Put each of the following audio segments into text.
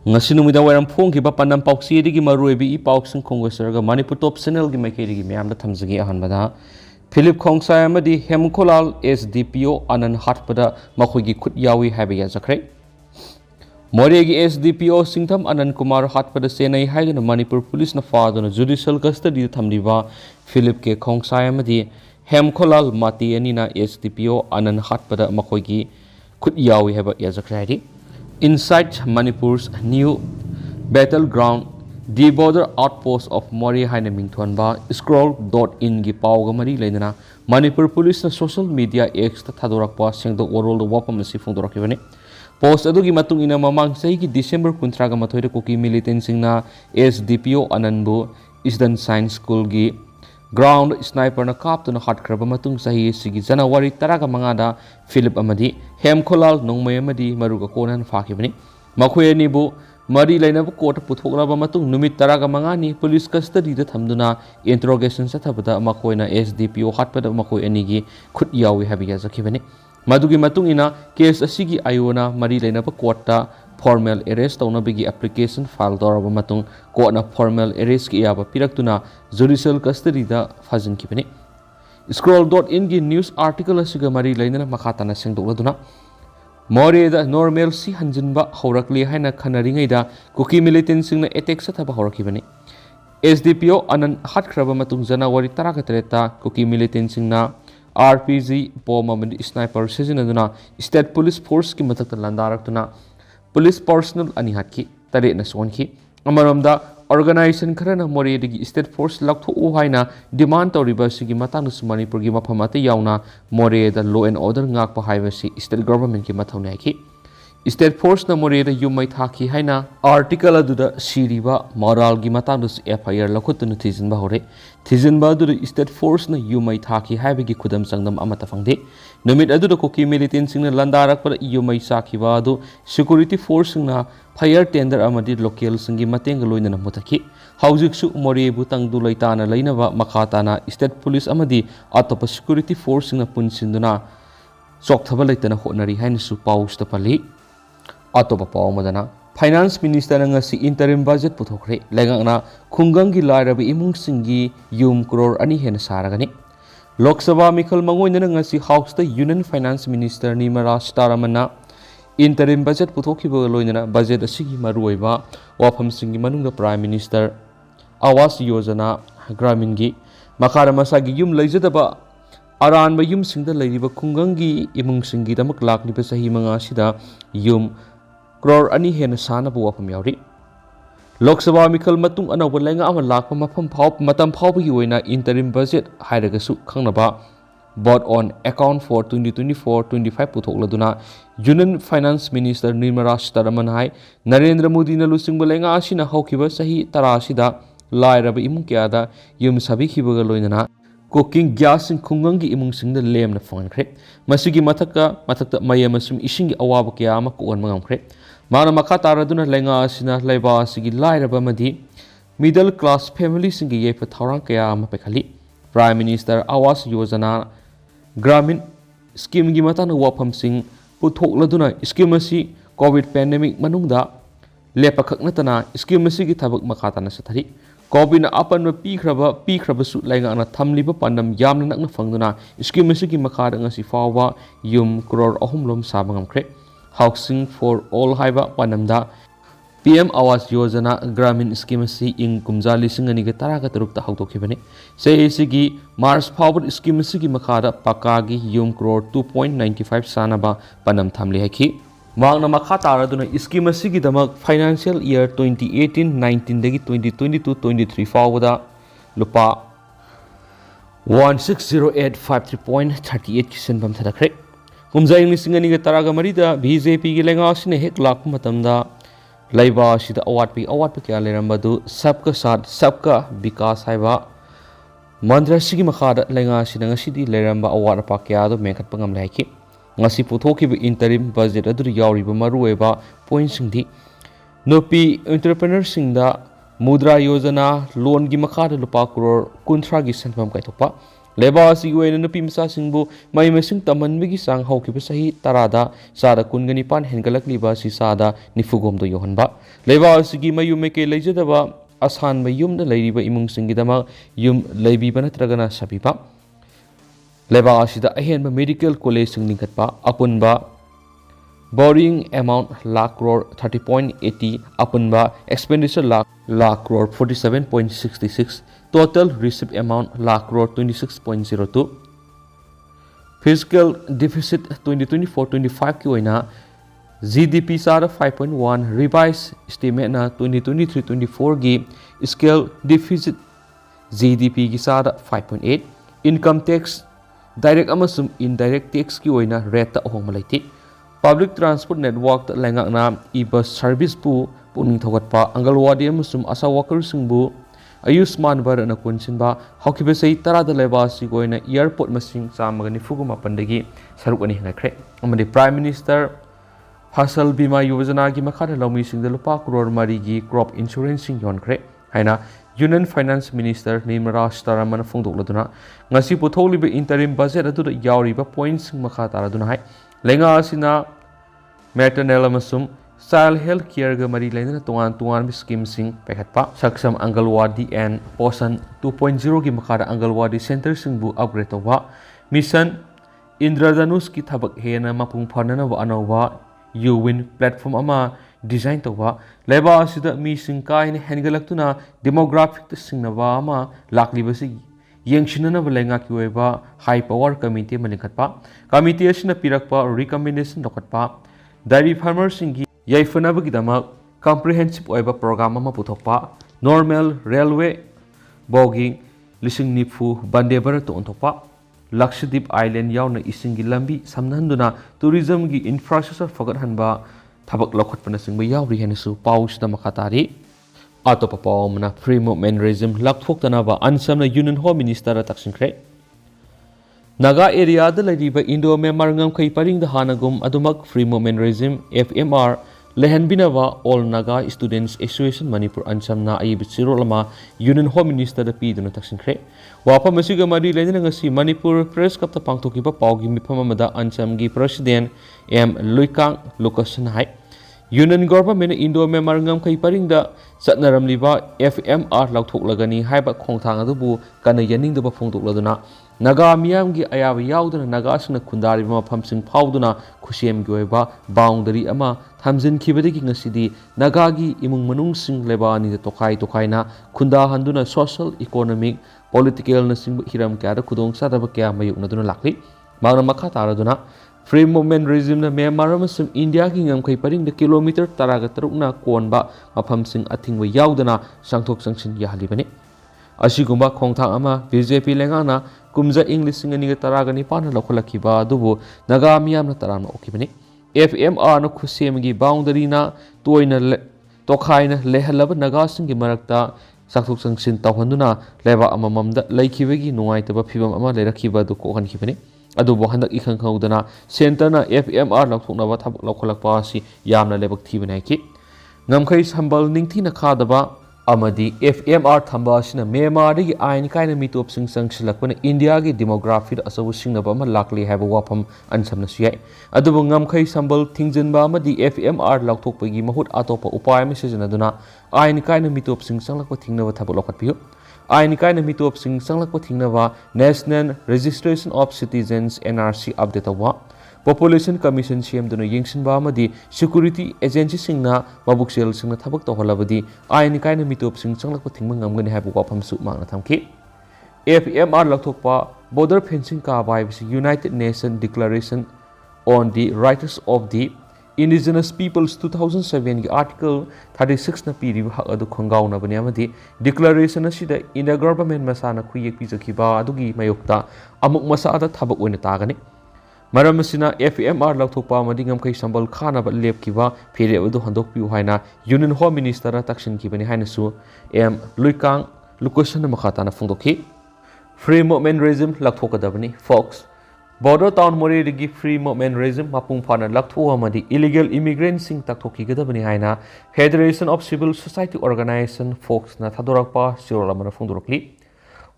ngasi numida wairam phongkiba panam pauksi digi maruebi i pauksing khongwesarga manipur top channel gi maikei digi myam da thamjagi ahanbada philip khongsai amadi hemkolal SDPO Anand hatapada makhoigi khut Yaowe haiba yajakhre moregi SDPO singtham Anand Kumar hatapada senai haigana manipur police na faduna judicial custody thamliba philip ke khongsai amadi hemkolal mati anina SDPO Anand hatapada makhoigi khut Yaowe haiba yajakhre inside Manipur's new battleground, the border outpost of Mori Haina Mingthonba scroll.in gi pauga mari leinana Manipur police na social media X ta thadorakpa sengdok world wapam si phongdorakibani post adugi matung ina mamang sei gi December 13 ga mathoida koki militant singna SDPO Anandbu Eastern Science School gi ground sniper na kaptuna hatkraba matung sahi sigi January 15 da Philip amadi hemkolal nongmay amadi maruga konan fakibani makhoi anibu mari lainaba court puthoklaba matung numit 15 ni police custody da thamduna interrogation sa thabada makhoina SDPO hatpada makhoi anigi khut Yaowe habiya jakhibani madugi matung ina case asigi ayona mari lainaba court ta formal arrest taunabigi application file doraba matung court na formal arrest ki yaba piraktuna judicial custody da fajinkibani scroll.in gi news article asiga mari lainana makhatana sengdokladuna more da normal si hanjinba haurakli haina khanaringai da kuki militant singna attack sathaba haurakibani SDPO Anand hatkraba matung January 13 ta kuki militant singna RPG bomb amadi sniper sijinaduna state police force ki matakta landarakuna police personnel ani hatki tare na sonki amaramda organization kharana moredigi state force laktho u haina demand toriba sigi matang Manipur gi maphamate yauna more da law and order ngak pa haiba si state government ki mathawne ki state force na more da yumai thaki haina article aduda siriba moral gi matang FIR lakhutunu thijinba hore thijinba adu state force na yumai thaki haiba gi khudam sangdam amata fangde numit adu koki militant singna landarak par yumai sakhiba adu security force na fire tender amadi local singi mateng loina mutaki haujik su more bu tangdu laitana lainaba makhatana state police amadi atop security force na punsinduna chokthaba laitana honari hain su paus ta pali atop paw madana finance minister ngasi interim budget puthokre legangna khungang gi lairabi imung singi yum crore ani hen saragani Lok Sabha Mikhal Mangoina ngasi house the union finance minister Nimara Staramana interim budget puthokiba loinana budget asigi maruiba wafam singi manungda prime minister Awas Yojana Gramin gi makara masagi yum leijadaba aran ba yum singda leiriba khungangi imung singi damak lakni pe sahi manga sida yum crore ani hen sana bu wafam yauri Lok Sabha Mikhal matung anawa lenga ama lakpa mafam phau matam phaubi oina interim budget hairagasu khangnaba board on account for 2024-25 puthokladuna union finance minister Nirmala Sitharaman hai Narendra Modi na lusingba lenga asina haukiba sahi 10 sida lairaba imung kyada yum sabi khibaga loinana cooking gas sing khungangi imung singda lemna phangkhre masigi mathakta mayam asum isingi awaba kya ama ko ngamkhre mana makha taraduna lenga asina laiba asigi lairaba madi middle class family singi yepa thorang kya ama pekhali prime minister Awas Yojana Gramin scheme gi matana wafam sing puthokladuna scheme asi covid pandemic manungda lepakhak natana scheme asi gi thabak makhatana sathari covid na apan pikraba su lainga na thamliba pandam yamna nakna fangduna scheme asi gi makhada ngasi fawa yum crore ahumlom sabangamkhre housing for all haiba panamda PM Awas Yojana Gramin scheme si ing kumjali singani ga tara ga taruk ta hautokhibani sei sigi Mars Power scheme sigi makhada pakagi yum crore 2.95 sanaba panam thamli haki mangna makha taraduna scheme sigi damak financial year 2018-19 dagi 2022-23 fawda lupa 160853.38 kisan bam thadakre kumjai singani ga tara ga marida BJP gi lenga asine hek lak matamda laiba sida awatpi kya lerambadu sabka sat sabka vikas haiba mantra sigi makhada lenga sida ngasidi leramba awat pa kya do mekhat pangam laiki ngasi puthokiba interim budget adu yauriba marueba point singdi nopi entrepreneur singda mudra yojana loan gi makhada lupa crore 13 gi sanpam kaitokpa लेबा असिगी ओइना नुपी मचासिंगबु मै मसिंग तमनबगी चांग हौखिबा सही तरादा चादा कुनगनिपान हेनगलकलिबा असि चादा निफुगोमदो योहनबा लेबा असिगी मयु मेके लेजदबा असान युमदा लेरिबा इमुंगसिंगिदमा yum लेबिबा नत्रगना सबिबा लेबा असिदा अहेनबा मेडिकल कॉलेज सिंग लिंखतपा अपुनबा बोरिंग अमाउंट लाख करोड़ 30.80 अपुनबा expenditure lakh crore 47.66 total receipt amount lakh crore 26.02 physical deficit 2024-25 की ओइना GDP सारा 5.1 रिवाइज एस्टिमेट ना 2023-24 की स्केल डिफिसिट GDP की सारा 5.8 इनकम टैक्स डायरेक्ट अमसुम इनडायरेक्ट टैक्स की ओइना रेट अहोंग मलाइति पब्लिक ट्रांसपोर्ट नेटवर्क लेंगाकना ई बस सर्विस पु पुनिंग थोगतपा अंगलवाडी अमसुम आशा वर्कर सिंबु आयुष्मान भारत न कुनसिनबा हौखिबे सही तरादा लेबा सिगोइना एयरपोर्ट मसिंग चामगनि फुगुमा पंदगी सरुकनि हेंगाख्रे अमदि प्राइम मिनिस्टर फसल बीमा योजना की मखादा लौमी सिंगदा लुपा करोड़ मरी की क्रॉप इंश्योरेंस सिंग योनख्रे हाइना union finance minister Nirmala Sitharaman फोंदोकलदुना ngasi पुथोलिबे इंटरिम बजेट अदुदा यावरिबा पॉइंट्स मखा तारादुना हाइ लेंगा असिना मैटरनल अमसुम चाइल्ड हेल्थ केयर ग मरी लेना तोंगान तोंगान स्कीम सिंग पैखतपा सक्षम अंगलवाडी एंड पोषण 2.0 की मखादा अंगलवाडी सेंटर सिंगबु अपग्रेड तोबा मिशन इंद्रधनुष की थबक हेना मपुंग फननबा अनोबा यूविन प्लेटफॉर्म अमा डिजाइन तोबा लेबा असिदा मिसिंग काइन हेनगलक्तुना डेमोग्राफिक सिंगनबा अमा लाक्लिबसि येंगशिननबा लेंगा की ओइबा हाई पावर कमिटी मलिखतपा कमिटी असिना पिरकपा रिकमेंडेशन दोखतपा डायरी फार्मर सिंगी याइफनबगिदमक कॉम्प्रिहेंसिव ओइबा प्रोग्राम अमा पुथोकपा नॉर्मल रेलवे बोगिंग लिसिंग निफु बंदे भारत ओंथोकपा लक्षद्वीप आइलैंड यावना इसिंगी लंबी समनहंदुना टूरिज्म की इंफ्रास्ट्रक्चर फगतहनबा थबक लौखटपना सिंगबा यावरि हेनसु पाउसदा मखातारी अतोप पावमना फ्री मूवमेंट रेजिम लक्थोक्तनाबा अनसमना union home minister तक्सिंख्रे Naga area लेरिबा इंडो म्यांमार ngमखै परिंग हानगुम अदुमक फ्री मूवमेंट रेजिम FMR लेहनबिनबा all Naga students association Manipur अनसमना अयिब सिरोलमा यूनियन होम मिनिस्टर पीदुना तक्सिंख्रे वाफम असिगा मरि लेना ngasi मणिपुर प्रेस कप पांगथोकिबा पावगी मिफम अमदा अनसमगी प्रेसिडेंट M लुइकांग लुकसन हाइ यूनियन गवर्नमेंट इंडो म्यांमार ngमखै परिंग चटनरमलिबा FMR लौथोकलगनी हाइबा खोंथांग अदुबु कन यनिंगदबा फोंदोकलदुना नागा मियामगी अयाब याउदुना नागासिंगना खुंदारिबा मफमसिंग फाउदुना खुसेमगी ओइबा बाउंडरी अमा थमजिनखिबदगी ngasiदी नागागी इमुंग मनुंगसिंग लेबानी तोखाई तोखाइना खुंदा हंदुना सोशल इकोनॉमिक पॉलिटिकल नसिंग हिरम क्यादा खुदोंग सादबा क्या मयुकनदुना लाखली मागना मखा तारदुना फ्री मूवमेंट रेजिम म्यांमार अमसुम इंडिया की ngमखै परिंग किलोमीटर 13 कोनबा मफमसिंग अथिंगबा याउदना सांगथोक संगसिन याहलिबने असिगुम्बा खोंथांग अमा BJP लेंगाना कुमजा इंग्लिशिंग अनिगा तरागनि पाना लौखलखिबा अदुबु नागा मियामना तराना ओखिबने FMR न खुसेमगी बाउंडरीना तोइना तोखाइना लेहलब नागासिंग मरक्ता सांगथोक संगसिन तौहंदुना लेबा अमममदा लैखिबगी नुंगाइतबा फिबम अमा लेरखिबा दु कोहनखिबने अदुबु हंदक इखंखौदना सेंटरना FMR लौथोकनबा थबक लौखलकपा असि यामना लेबक थीबनाइकि ngमखै संबल निंगथिना खादबा अमदी FMR थंबा असिना म्यांमारदगी आइन काइना मितोपसिंग संगसिलकपना इंडिया की डेमोग्राफी असबु सिंगनबा अमा लाक्ली हाइबा वाफम अनसमना सियाइ अदुबु ngमखै संबल थिंगजिनबा अमदी FMR लौथोकपगी महुत अतोपा उपाय अमा सिजनदुना आइन काइना मितोपसिंग संगलकपा थिंगनबा थबक लौखटपियु आइन काइना मितोपसिंग संगलकपा थिंगनबा national registration of citizens NRC update तौबा पॉपुलेशन कमीशन सेमदुना येंगसिनबा अमदी सिक्योरिटी एजेंसी सिंगना मबुकसेल सिंगना थबक तौहलबदी आइन काइना मितोपसिंग संगलकपा थिंगबा ngमगनि हाइबा वाफमसु मांगना थमखि FMR लौथोकपा बॉर्डर फेंसिंग काबा हाइबसि united nation declaration on the rights of the indigenous peoples 2007 की आर्टिकल 36 न पीरिबा हक अदु खंगाउनबनि अमदी डिक्लेरेशन असिदा इंडिया गवर्नमेंट मसाना खुयेक पिजखिबा अदुगी मयोक्ता अमुक मसादा थबक ओइना तागनि मरम असिना FMR लौथोकपा अमदी ngमखै संबल खानबा लेपखिबा फेरेबदु हंदोकपिउ हाइना यूनियन होम मिनिस्टर तक्सिनखिबनि हाइनसु M लुइकांग लुकसन मखाताना फोंदोखि फ्री मूवमेंट रेजिम लौथोकदबनि फोक्स बॉर्डर टाउन मोरेदगी फ्री मूवमेंट रेजिम मपुंग फाना लक्थोअमदी इलीगल इमिग्रेंट्सिंग तक्थोखिगदबनि हाइना federation of civil society organisation FOCS ना थादोरकपा सिरोल अमना फोंदोरकली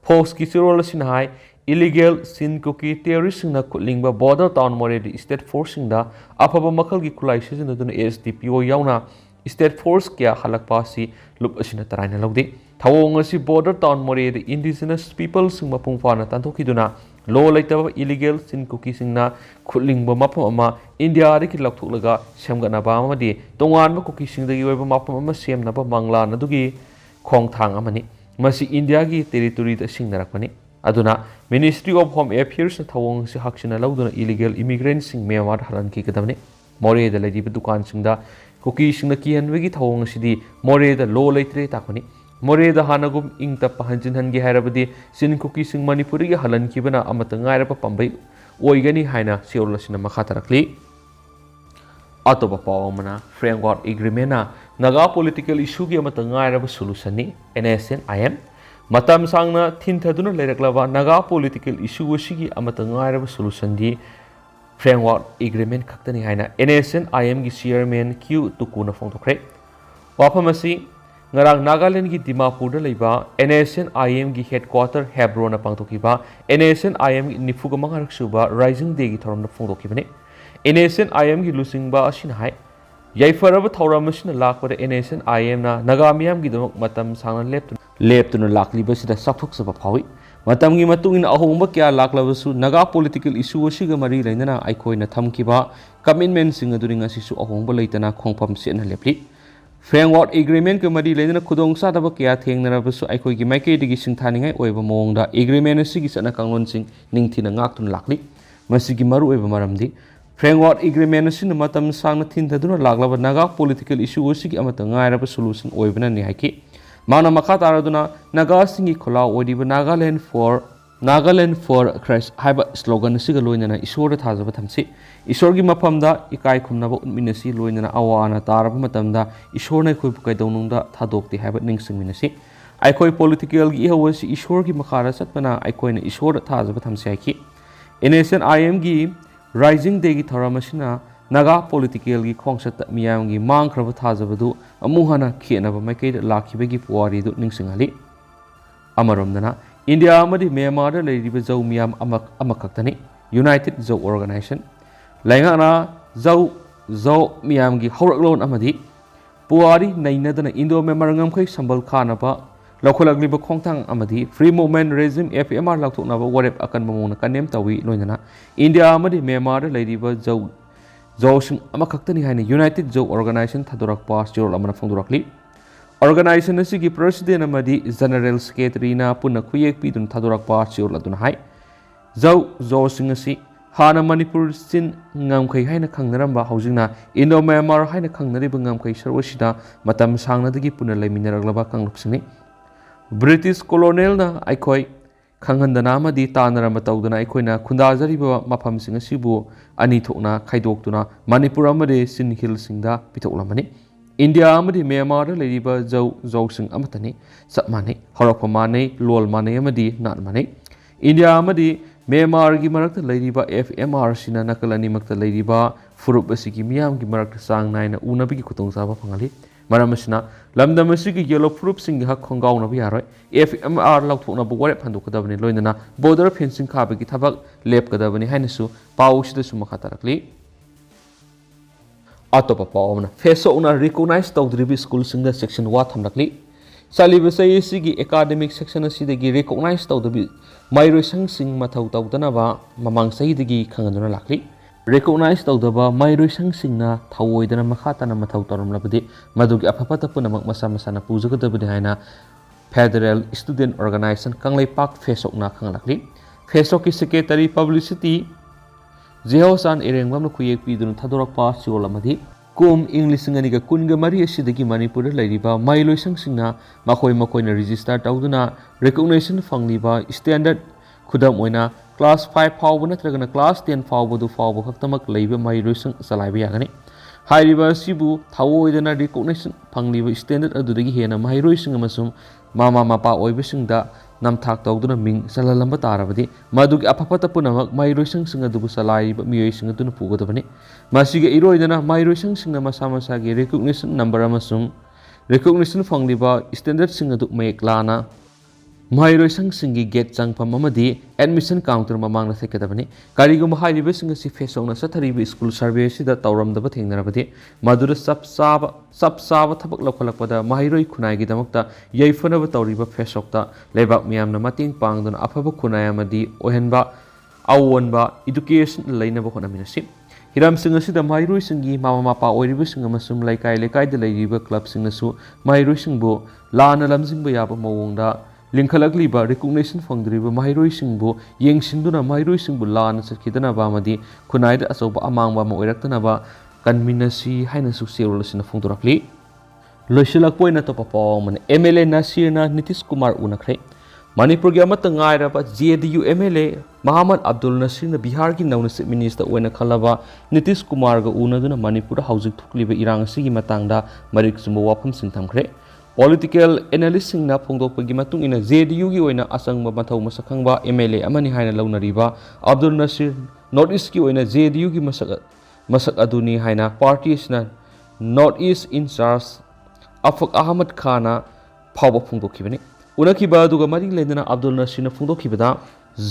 फोक्स की सिरोल असिना हाइ illegal sin cookie terrorist na kutlingba border town more the state forcing da afaba makal gi kulai season dun SDPO yauna state force kya halak pasi lup asina taraina logdi thawong asi border town more the indigenous people sing mapung fa na tanto kiduna law laitaba illegal sin cookie sing na kutlingba mapam ama India ri ki lakthuk laga semgana ba ma di tongan ba cookie sing dagi oiba mapam ama sem na ba mangla na dugi khong thang amani masi India gi territory da sing narakani aduna Ministry of Home Affairs na thawong si haksina lauduna illegal immigrants sing Myanmar halan ki kadamne more da lady dukan sing da cookie sing na kian wegi thawong si di more da law laitre takoni more da hanagum ing ta pahanjin han gi harabadi sin cookie sing Manipuri gi halan ki bana amata ngaira pa pambai oigani haina siol sina makha tarakli atoba pawamana framework agreement na naga political issue gi amata ngaira ba solution ni NSNIM matam sangna thintaduna leiraklaba naga political issue washigi amata ngairaba solution di framework agreement khaktani haina NSNIM gi chairman Q tukuna phongthokre wafamasi ngarang Nagaland gi Dimapur da leiba NSNIM gi headquarter Hebron na pangthokiba NSNIM gi nifuga mangarak suba rising day gi thorom na phongthokibane NSNIM gi lusingba asin hai yaifaraba thauramashina lakpada NSNIM na naga miyam gi damak matam sangna leptuna lakliba sakthok saba phawi matamgi matungin ahongba kya laklabasu naga political issue asiga mari lainana aikoina thamkiba commitment singa duringa sisu ahongba leitana khongpham sena lepli framework agreement ka mari lainana khudong sa daba kya thengnarabasu aikoi gi maike digi singthaningai oiba mongda agreement asigi sana kanglon sing ningthina ngaktun lakli masigi maru oiba maramdi framework agreement asina matam sangna thintaduna laklaba naga political issue asigi amata ngairaba solution oibana ni haiki Mana Makataraduna Naga Singi Kola Odiba Nagaland for Christ haiba slogan Sigaloina Isora Tazabatamsi Isorgi Mapamda Ikai Kumnaba Minasi Loina Awana Tarabatamda Isorna Kubuka Donunda Tadok the habit Ningsing Minasi Aikoi political was Isorgi Makara Satmana Aikoina Isora Tazabatamsaki NSNIM gi Rising Day Taramashina Naga political gi khongsat miyam gi mang khraba thajabadu amuhana khenaba maikei lakhibagi puari du ningsingali amaromdana India amadi Myanmar da Leiriba Zo miyam amakaktani United Zo Organization laingana Zo miyam gi hawraklon amadi puari nainadana Indo Myanmar ngamkhai sambal khanaba lakholagliba khongthang amadi free movement regime FMR lakthoknaba warep akan mamona kanem tawi loinana India amadi Myanmar da Leiriba Zo sing amakaktani haina United Zo Organization Thadorak Pass Jorol amana phongdorakli Organization asigi president amadi general secretary na punna khuyek pidun Thadorak Pass Jorol aduna hai Zo sing asi hana Manipur sin ngamkhai haina khangnaramba haujingna Indo Myanmar haina khangnariba ngamkhai sarwasida matam sangnadagi punna laiminaraglaba kanglupsini British colonial na aikoi Kanghandana amadi tanara matawdana aikoina khundajariba mafamsing asibu ani thokna khaidokduna Manipur amade sin hill singda pitoklamani India amadi Myanmar da Leiriba Zo sing amatani sapmani horakpa mane lol mane amadi nat mane India amadi Myanmar gi marakta Leiriba FMR sina nakalani makta Leiriba furup asigi miyam gi marakta sang naina unabigi khutongsa phangali Maramasina lamdam asigi yellow furup sing hak khongaw na biaroi FMR laukthokna bu warep handuk kadabani loinana border fencing khabagi thabak lep kadabani hainasu pausida su makhatarakli atopa pawna feso una recognize tawdribi school singda section wa thamlakli saliba sai sigi academic section asidagi recognize tawdabi mairosang sing mathau tawdana ba mamang saidagi khanganduna lakli recognize tawdaba mairosang singna thawoidana makhatana mathau taramlabadi madugi apapata punamak masa masana pujagadabani haina Federal Student Organization Kanglai Park Facebook na khanglakli Facebook ki secretary publicity Jehosan Erengwam na khuyek pidun Thadorak Pass Jorol amadi kum English ngani ga kunga mari asidagi Manipur da Leiriba mailoisang singna makoi na register tawduna recognition fangliba standard khudam oina class 5 fawba natragana class 10 fawba khaktamak leiba mailoisang salaiba yagani hairiba sibu thawoidana recognition fangliba standard adudagi hena mailoisang amasum mama mapa oibasingda namthak tawduna ming salalamba tarabadi madugi apapata punamak mairoisang singa dubu salai miyoi singa tunu pugadabani masiga iroidana mairoisang singa masa gi recognition number amasung recognition fangliba standard singa du meklana ꯃꯍꯩꯔꯣꯏꯁꯪꯁꯤꯡꯒꯤ get ꯆꯪꯐꯝ ꯑꯃꯗꯤ admission counter ꯃꯃꯥꯡꯗ ꯊꯦꯠꯀꯗꯕꯅꯤ ꯀꯔꯤꯒꯨꯝꯕ ꯍꯥꯏꯔꯤꯕꯁꯤꯡ ꯑꯁꯤ ꯐꯦꯁꯧꯅ ꯆꯠꯊꯔꯤꯕ school survey ꯑꯁꯤꯗ ꯇꯧꯔꯝꯗꯕ ꯊꯦꯡꯅꯔꯕꯗꯤ ꯃꯗꯨꯗ ꯆꯞ ꯆꯥꯕ ꯊꯕꯛ ꯂꯧꯈꯠꯂꯛꯄꯗ ꯃꯍꯩꯔꯣꯏ ꯈꯨꯟꯅꯥꯏꯒꯤꯗꯃꯛꯇ ꯌꯩꯐꯅꯕ ꯇꯧꯔꯤꯕ ꯐꯦꯁꯣꯛꯇ ꯂꯩꯕꯥꯛ ꯃꯤꯌꯥꯝꯅ ꯃꯇꯦꯡ ꯄꯥꯡꯗꯨꯅ ꯑꯐꯕ ꯈꯨꯟꯅꯥꯏ ꯑꯃꯗꯤ ꯑꯣꯏꯍꯟꯕ ꯑꯑꯣꯟꯕ ꯏꯗꯨꯀꯦꯁꯟ ꯂꯩꯅꯕ ꯍꯣꯠꯅꯃꯤꯟꯅꯁꯤ ꯍꯤꯔꯝꯁꯤꯡ ꯑꯁꯤꯗ ꯃꯍꯩꯔꯣꯏꯁꯤꯡꯒꯤ ꯃꯃꯥ ꯃꯄꯥ ꯑꯣꯏꯔꯤꯕꯁꯤꯡ ꯑꯃꯁꯨꯡ ꯂꯩꯀꯥꯏꯗ ꯂꯩꯔꯤꯕ ꯀ꯭ꯂꯕꯁꯤꯡꯅꯁꯨ ꯃꯍꯩꯔꯣꯏꯁꯤꯡꯕꯨ ꯂꯥꯟꯅ ꯂꯝꯖꯤꯡꯕ ꯌꯥꯕ ꯃꯑꯣꯡꯗ ꯂꯤꯡꯈꯠꯂꯛꯂꯤꯕ ꯔꯤꯀꯣꯒꯅꯤꯁꯟ ꯐꯪꯗ꯭ꯔꯤꯕ ꯃꯍꯩꯔꯣꯏꯁꯤꯡꯕꯨ ꯌꯦꯡꯁꯤꯟꯗꯨꯅ ꯃꯍꯩꯔꯣꯏꯁꯤꯡꯕꯨ ꯂꯥꯟꯅ ꯆꯠꯈꯤꯗꯅꯕ ꯑꯃꯗꯤ ꯈꯨꯟꯅꯥꯏꯗ ꯑꯆꯧꯕ ꯑꯃꯥꯡꯕ ꯑꯃ ꯑꯣꯏꯔꯛꯇꯅꯕ ꯀꯟꯃꯤꯟꯅꯁꯤ ꯍꯥꯏꯅꯁꯨ ꯆꯦꯔꯣꯜ ꯑꯁꯤꯅ ꯐꯣꯡꯗꯣꯔꯛꯂꯤ ꯂꯣꯏꯁꯤꯜꯂꯛꯄ ꯑꯣꯏꯅ ꯑꯇꯣꯞꯄ ꯄꯥꯎ ꯑꯃꯅ MLA ꯅꯁꯤꯔꯅ ꯅꯤꯇꯤꯁ ꯀꯨꯃꯥꯔ ꯎꯅꯈ꯭ꯔꯦ ꯃꯅꯤꯄꯨꯔꯒꯤ ꯑꯃꯠꯇ ꯉꯥꯏꯔꯕ JDU MLA ꯃꯍꯃꯗ ꯑꯕꯗꯨꯜ ꯅꯁꯤꯔꯅ ꯕꯤꯍꯥꯔꯒꯤ ꯅꯧꯅ ꯆꯤꯞ ꯃꯤꯅꯤꯁꯇꯔ ꯑꯣꯏꯅ ꯈꯜꯂꯕ ꯅꯤꯇꯤꯁ ꯀꯨꯃꯥꯔꯒ ꯎꯅꯗꯨꯅ ꯃꯅꯤꯄꯨꯔꯗ ꯍꯧꯖꯤꯛ ꯊꯣꯛꯂꯤꯕ ꯏꯔꯥꯡ ꯑꯁꯤꯒꯤ ꯃꯇꯥꯡꯗ ꯃꯔꯤꯛ ꯆꯨꯝꯕ ꯋꯥꯐꯝꯁꯤꯡ ꯊꯝꯈ꯭ꯔꯦ ꯄꯣꯂꯤꯇꯤꯀꯦꯜ ꯑꯦꯅꯥꯂꯤꯁꯁꯤꯡꯅ ꯐꯣꯡꯗꯣꯛꯄꯒꯤ ꯃꯇꯨꯡ ꯏꯟꯅ JDUꯒꯤ ꯑꯣꯏꯅ ꯑꯆꯪꯕ ꯃꯊꯧ ꯃꯁꯛ ꯈꯪꯕ MLA ꯑꯃꯅꯤ ꯍꯥꯏꯅ ꯂꯧꯅꯔꯤꯕ ꯑꯕꯗꯨꯜ ꯅꯁꯤꯔ ꯅꯣꯔꯠ ꯏꯁꯠꯀꯤ ꯑꯣꯏꯅ JDUꯒꯤ ꯃꯁꯛ ꯑꯗꯨꯅꯤ ꯍꯥꯏꯅ ꯄꯥꯔꯇꯤ ꯑꯁꯤꯅ ꯅꯣꯔꯠ ꯏꯁꯠ ꯏꯟꯆꯥꯔꯖ ꯑꯐꯛ ꯑꯍꯃꯗ ꯈꯥꯟꯅ ꯐꯥꯎꯕ ꯐꯣꯡꯗꯣꯛꯈꯤꯕꯅꯤ ꯎꯅꯈꯤꯕ ꯑꯗꯨꯒ ꯃꯔꯤ ꯂꯩꯅꯅ ꯑꯕꯗꯨꯜ ꯅꯁꯤꯔꯅ ꯐꯣꯡꯗꯣꯛꯈꯤꯕꯗ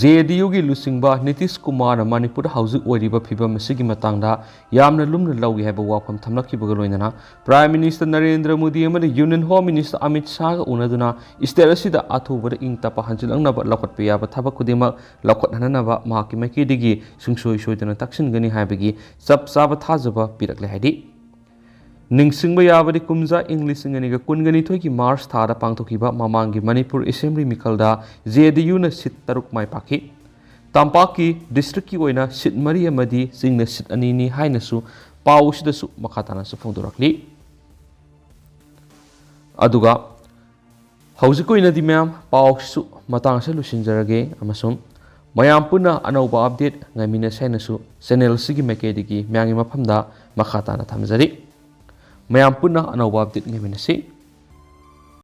JDUꯒꯤ ꯂꯨꯆꯤꯡꯕ ꯅꯤꯇꯤꯁ ꯀꯨꯃꯥꯔꯅ ꯃꯅꯤꯄꯨꯔꯗ ꯍꯧꯖꯤꯛ ꯑꯣꯏꯔꯤꯕ ꯐꯤꯚꯝ ꯑꯁꯤꯒꯤ ꯃꯇꯥꯡꯗ ꯌꯥꯝꯅ ꯂꯨꯝꯅ ꯂꯧꯏ ꯍꯥꯏꯕ ꯋꯥꯐꯝ ꯊꯝꯂꯛꯈꯤꯕꯒ ꯂꯣꯏꯅꯅ ꯄ꯭ꯔꯥꯏꯝ ꯃꯤꯅꯤꯁꯇꯔ ꯅꯔꯦꯟꯗ꯭ꯔ ꯃꯣꯗꯤ ꯑꯃꯗꯤ ꯌꯨꯅꯤꯌꯟ ꯍꯣꯝ ꯃꯤꯅꯤꯁꯇꯔ ꯑꯃꯤꯠ ꯁꯥꯍꯒ ꯎꯅꯗꯨꯅ ꯏꯁꯇꯦꯠ ꯑꯁꯤꯗ ꯑꯊꯨꯕꯗ ꯏꯪ ꯇꯞꯄ ꯍꯟꯖꯤꯜꯂꯛꯅꯕ ꯂꯧꯈꯠꯄ ꯌꯥꯕ ꯊꯕꯛ ꯈꯨꯗꯤꯡꯃꯛ ꯂꯧꯈꯠꯍꯟꯅꯕ ꯃꯍꯥꯛꯀꯤ ꯃꯥꯏꯀꯩꯗꯒꯤ ꯁꯨꯡꯁꯣꯏ ꯁꯣꯏꯗꯅ ꯇꯛꯁꯤꯟꯒꯅꯤ ꯍꯥꯏꯕꯒꯤ ꯆꯞ ꯆꯥꯕ ꯊꯥꯖꯕ ꯄꯤꯔꯛꯂꯦ ꯍꯥꯏꯗꯤ ꯅꯤꯡꯁꯤꯡꯕ ꯌꯥꯕꯗꯤ ꯀꯨꯝꯖꯥ ꯏꯪ 2022ꯒꯤ ꯃꯥꯔꯆ ꯊꯥꯗ ꯄꯥꯡꯊꯣꯛꯈꯤꯕ ꯃꯃꯥꯡꯒꯤ ꯃꯅꯤꯄꯨꯔ ꯑꯦꯁꯦꯝꯕ꯭ꯂꯤ ꯃꯤꯈꯜꯗ JDUꯅ ꯁꯤꯠ 6 ꯃꯥꯏ ꯄꯥꯛꯈꯤ ꯇꯝꯄꯥꯛꯀꯤ ꯗꯤꯁꯇ꯭ꯔꯤꯛꯀꯤ ꯑꯣꯏꯅ ꯁꯤꯠ 4 ꯑꯃꯗꯤ ꯆꯤꯡꯅ ꯁꯤꯠ 2ꯅꯤ ꯍꯥꯏꯅꯁꯨ ꯄꯥꯎ ꯑꯁꯤꯗꯁꯨ ꯃꯈꯥ ꯇꯥꯅꯁꯨ ꯐꯣꯡꯗꯣꯔꯛꯂꯤ ꯑꯗꯨꯒ ꯍꯧꯖꯤꯛ ꯑꯣꯏꯅꯗꯤ ꯃꯌꯥꯝ ꯄꯥꯎꯁꯤꯁꯨ ꯃꯇꯥꯡ ꯑꯁꯤꯗ ꯂꯣꯏꯁꯤꯟꯖꯔꯒꯦ ꯑꯃꯁꯨꯡ ꯃꯌꯥꯝ ꯄꯨꯟꯅ ꯑꯅꯧꯕ ꯑꯞꯗꯦꯠ ꯉꯥꯏꯃꯤꯟꯅꯁꯤ ꯍꯥꯏꯅꯁꯨ ꯆꯦꯅꯦꯜ ꯑꯁꯤꯒꯤ ꯃꯥꯏꯀꯩꯗꯒꯤ ꯃꯌꯥꯝꯒꯤ ꯃꯐꯝꯗ ꯃꯈꯥ ꯇꯥꯅ ꯊꯝꯖꯔꯤ ꯃꯌꯥꯝ ꯄꯨꯟꯅ ꯑꯅꯧꯕ ꯑꯞꯗꯦꯠ ꯉꯥꯏꯃꯤꯟꯅꯁꯤ